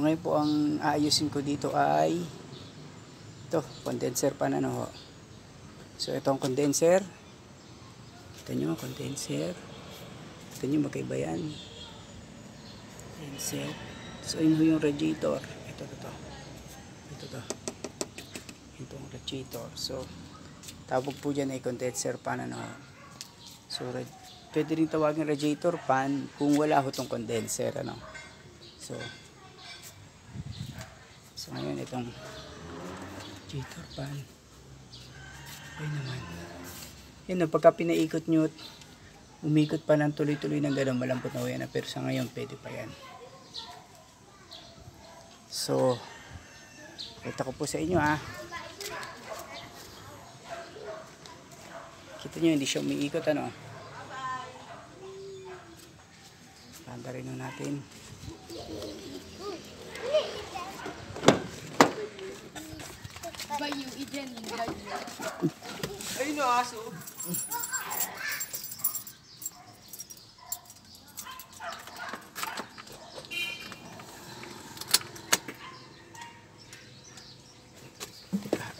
ngayon po ang aayusin ko dito ay ito, condenser pan ano ho. So ito ang condenser. Ito nyo, condenser. Ito nyo, magkaiba yan. Condenser. So yun ho yung radiator. Ito. Ito ang radiator. So tawag po dyan ay condenser pan ano ho. So pwede rin tawagin radiator pan kung wala ho itong condenser ano. So ngayon itong radiator pan. Okay naman. Yun, pagka pinaikot nyo, umikot pa ng tuloy-tuloy ng gano'n, malambot na ho yan. Pero sa ngayon, pwede pa yan. So, kita ko po sa inyo ha. Kita nyo, hindi siya umiikot ano. Panda rin ho natin. Bayu, ijan, bayu. Ayun o, aso.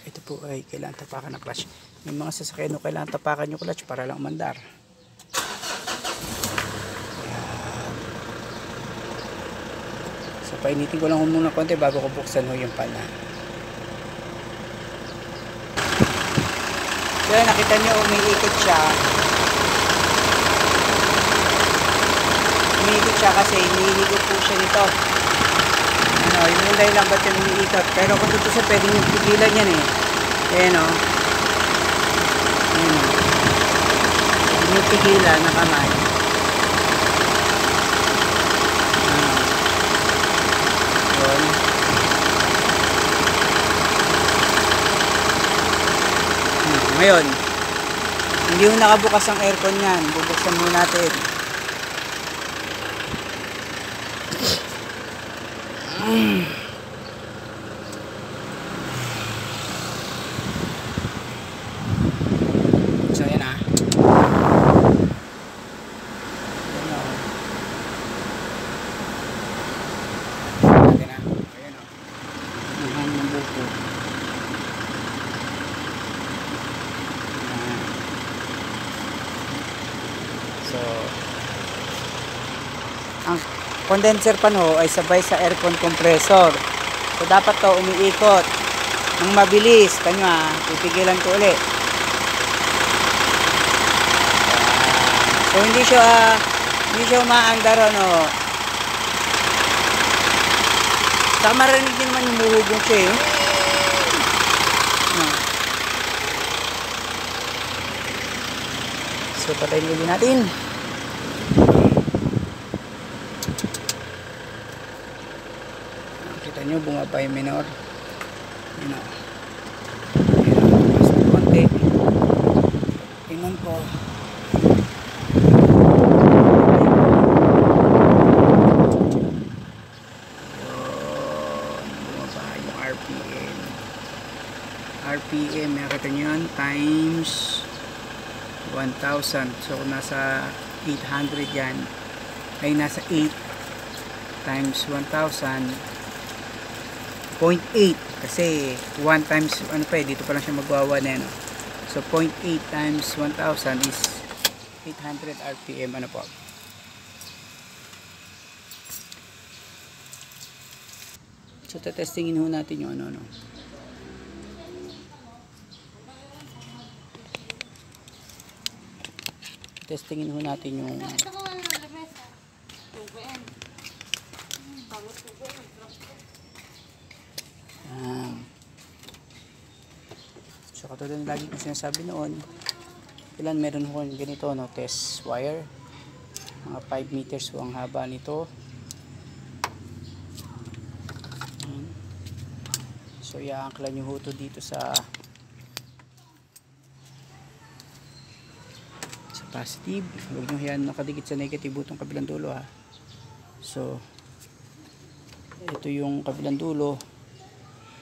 Ito po ay kailangan tapakan ng clutch. May mga sasakyan o kailangan tapakan yung clutch para lang umandar. So painitin ko lang muna konti bago ko buksan ho yung pan na. So nakita nyo umiikot siya. Umiikot siya kasi iniikot po siya nito. Ano, yung dahilan lang ba't yung umiikot. Pero kung dito siya pwede yung pigilan yan eh. Ayan o. Ayan o. Yung pigilan na kamay. Yun. Ngayon, hindi mo nakabukas ang aircon yan. Bubuksan muna natin. So, yan ah. Ayan ah. Ayan ah. Ang hangin ng buko. So, ang condenser pan ho ay sabay sa aircon compressor. So, dapat to umiikot ng mabilis. Tanyo ha, pipigilan ko ulit. So, hindi siya umaandar ano. Saka marinig din naman yung muhugong siya eh. So, patayin ulit natin. Kita nyo, bumaba yung minor. Yun o. Mas na konti. Tingnan ko. Bumaba yung RPM. RPM, nakita nyo yun, times 1,000. So nasa 800 yan ay nasa 8 times 1,000 0.8 kasi 1 times ano pa eh, dito pa lang siya magwawa na ano. So 0.8 times 1,000 is 800 RPM ano po. So testingin ho natin yung ano. Testingin ho natin yung so katulad ng lagi ko sinasabi noon, kailan meron ho ganito no, test wire, mga 5 meters ho ang haba nito. So i-aangkla nyo ho to dito sa positive. Huwag nyo hayaan nakadikit sa negative itong kabilang dulo ha. So ito yung kabilang dulo,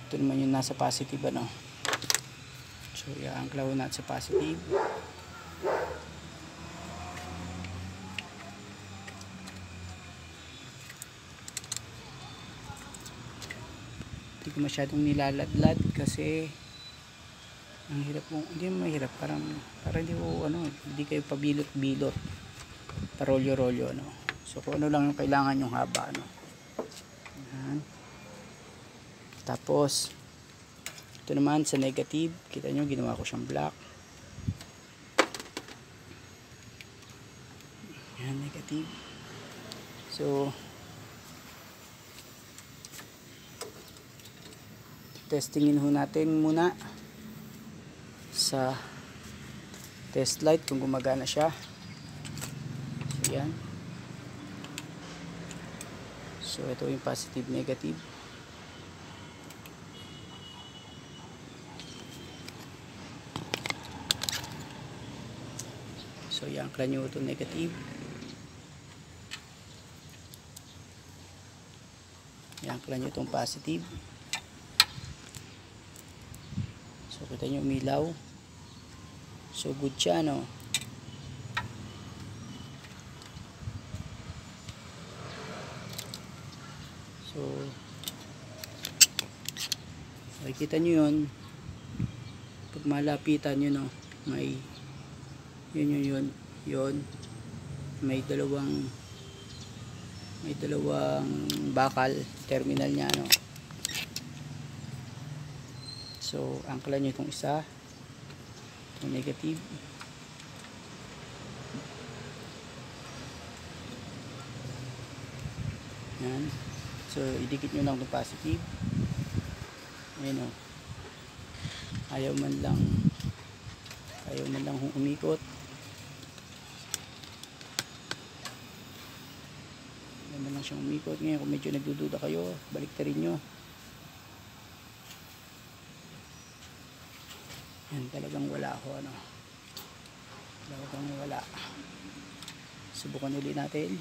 ito naman yung nasa positive ano. So i-aangkla ho natin sa positive. masyadong nilaladlad kasi ang hirap mo, hindi mahirap, parang hindi mo hindi kayo pabilot-bilot, parolyo-rolyo so kung ano lang yung kailangan yung haba Yan. Tapos ito naman sa negative, kita nyo ginawa ko siyang black. Yan, negative. So testingin ho natin muna sa test light kung gumagana siya. So yan. So ito yung positive, negative. So i-angkla nyo ito negative. I-angkla nyo itong positive. So kita nyo umilaw. So good siya So makikita nyo yun pag malapitan nyo may yun may dalawang bakal terminal niya so angkla nyo itong isa, itong negative. Yan. So idikit nyo lang itong positive. Ayan ayaw man lang umikot. Ayaw man lang siyang umikot. Ngayon kung medyo nagdududa kayo, baliktarin nyo. Yan, talagang wala ako talagang wala. Subukan ulit natin.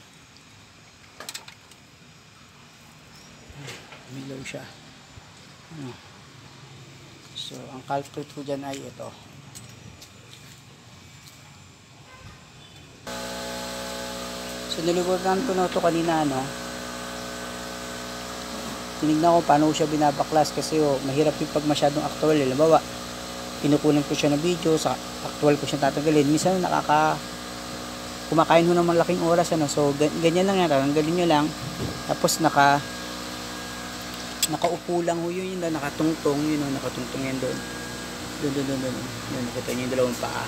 Umilaw siya. So ang culprit ko dyan ay ito. So niliguran ko na ito kanina tinignan ko paano siya binabaklas kasi mahirap yung pag masyadong actual. Halimbawa kinukunan ko siya ng video, sa actual ko siya tatanggalin. Minsan kumakain ho ng malaking oras so ganyan lang yan, tanggalin nyo lang. Tapos nakaupo lang ho yun nakatungtong nakatungtong yan doon. Yun, nakita nyo yung dalawang paa.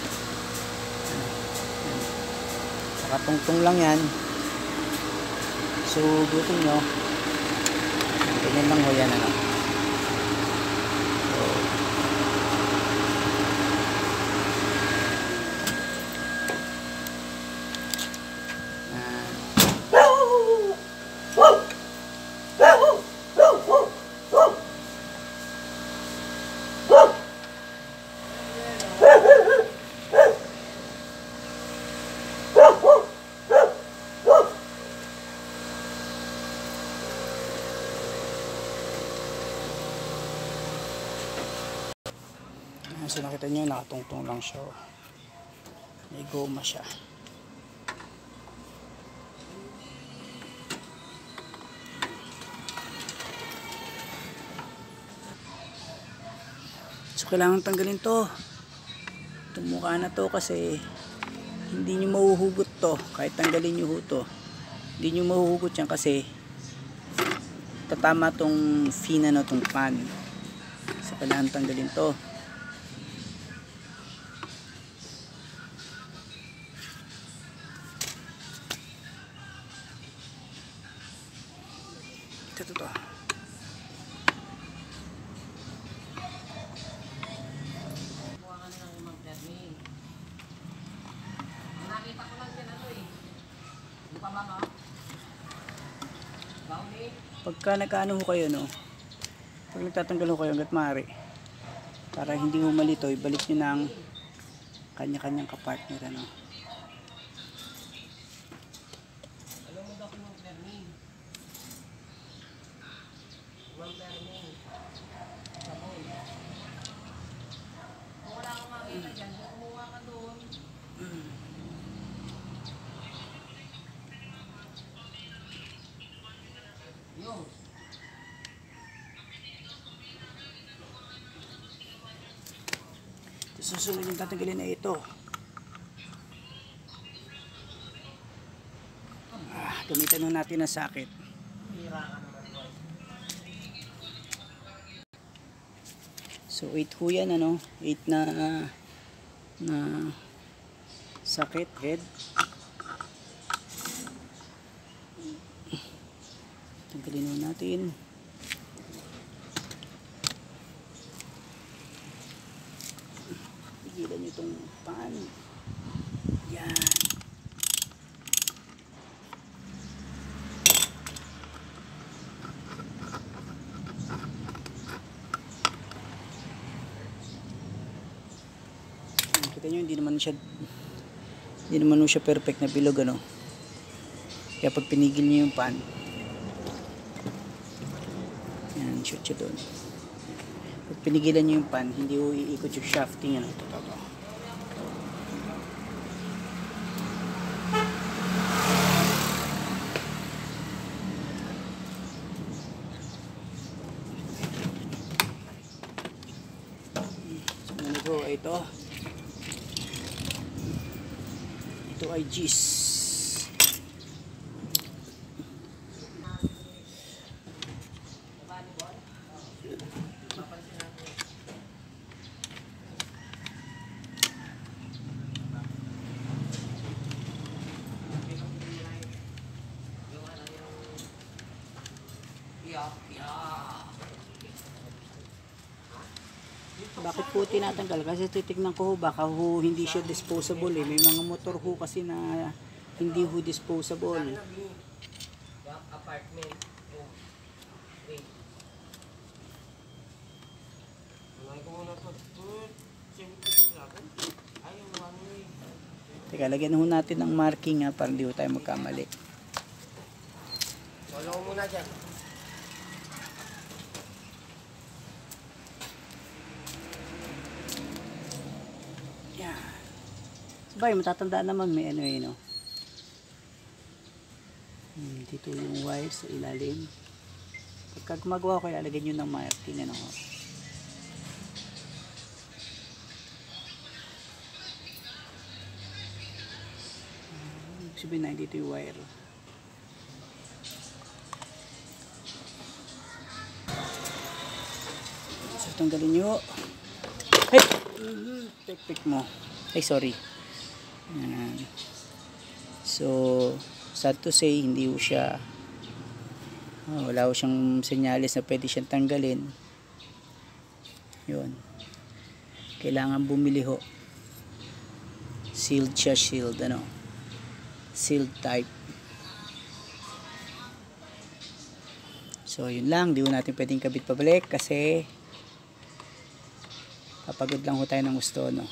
Nakatungtong lang yan. So butin nyo ganyan lang ho yan So nakita nyo nakatungtong lang siya. May goma siya. So kailangan tanggalin to. Itong mukha na to kasi hindi nyo mahuhugot to. Kahit tanggalin nyo to, hindi nyo mahuhugot yan kasi tatama tong fina tong pan. So kailangan tanggalin to. Ito. Pagka nagkaano ho kayo pag nagtatanggal ho kayo hanggat maaari para hindi ho malito, ibalik nyo ng kanya-kanyang kapartner susunod yung tatanggalin na ito. Gamitan nun natin ang sakit. So 8 ho yan, ano, 8 na sakit head. Tanggalin nun natin. Pigilan nyo itong pan. Yan. Kita nyo, hindi naman siya perfect na bilog, ano. Kaya pag pinigil nyo yung pan, yan, shoot siya doon. Pag pinigilan nyo yung pan, hindi ho iikot yung shafting, ano. Ito. So, ito ay gis. Bakit po tinatanggal? Kasi titignan ko ho, baka ho hindi siya disposable eh. May mga motor ho kasi na hindi ho disposable. Apartment. Teka, lagyan ho natin ng marking ha, para hindi ho tayo magkamali. Solo ko muna dyan. Sabay, matatandaan naman may ano no? Dito yung wire sa ilalim. Pagka gumagawa ko, ilalagay nyo ng marking, ano. Sabihin na, dito yung wire. So, tanggalin nyo. Hey! Pick mo. Ay, sorry. Yan. So, sad to say, hindi ho siya wala ho siyang senyales na pwede siyang tanggalin. Yun. Kailangan bumili ho. Sealed siya, sealed, ano. Sealed type. So, yun lang. Di ho natin pwedeng kabit pabalik kasi papagod lang ho tayo ng gusto, no.